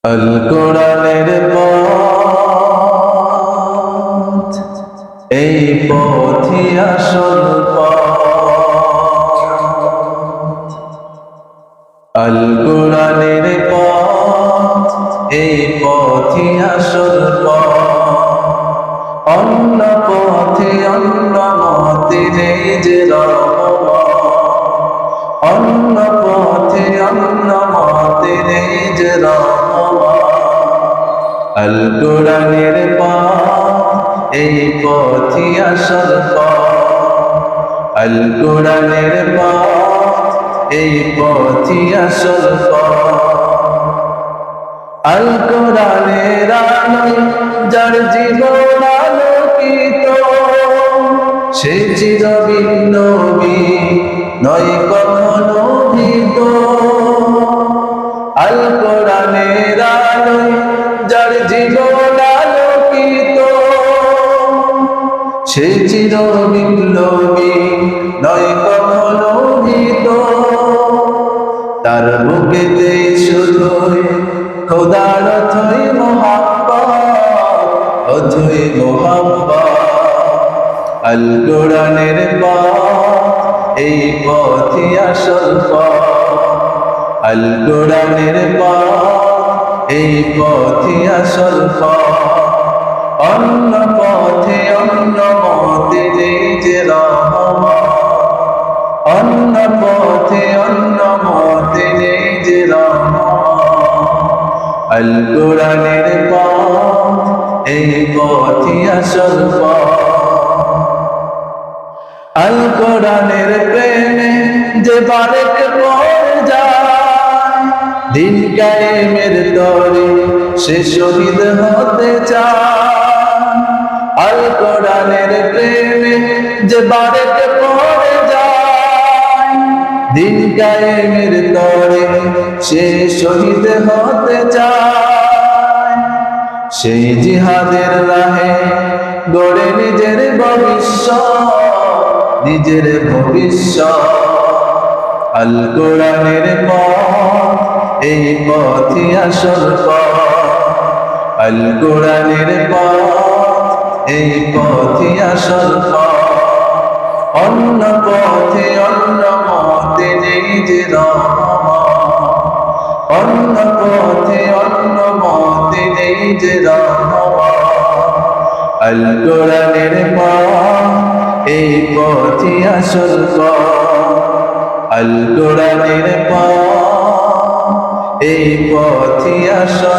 আল কোরআনের পথ, এই পথই আসল পথ। আল কোরআনের পথ, এই পথই আসল পথ। অন্য পথে অন্য মতে নেই যে রহমত। অন্য পথে অন্য মতে নেই যে রহমত। আল কোরআনের পথ, এই পথই আসল পথ। আল কোরআনের পথ, এই পথই আসল পথ। আল কোরআনের আলোয় যার জীবন আলোকিত, সে চিরবিপ্লবী নয় কখনো ভীত। আল কোরআনের আলোয় যার জীবন আলোকিত, সে চিরবিপ্লবী নয় কখনো ভীত। তার বুকেতে শুধুই খোদার অথই মোহাব্বত, অথই মোহাব্বত। আল কোরআনের পথ, এই পথই আসল পথ। আল কোরআনের পথ, এই পথই আসল পথ। অন্য পথে অন্য মতে নেই যে রহমত। অন্য পথে অন্য মতে নেই যে রহমত। আল কোরআনের পথ, এই পথই আসল পথ। আল কোরআনের প্রেমে যে বারেক পড়ে যায়, দিন কায়েমের তরে সে শহীদ হতে চায়। আল কোরআনের প্রেমে যে বারেক পড়ে যায়, দিন কায়েমের তরে সে শহীদ হতে চায়। সেই জিহাদের রাহে গড়ে নিজের ভবিষ্যৎ, নিজের ভবিষ্যৎ। আল কোরআনের পথ, এই পথই আসল পথ। আল কোরআনের পথ, এই পথই আসল পথ। অন্য পথে অন্য মতে নেই যে রহমত। অন্য পথে অন্য মতে নেই যে রহমত। আল কোরআনের পথ, এই পথই আসল পথ। আল কোরআনের পথ, এই পথই আসল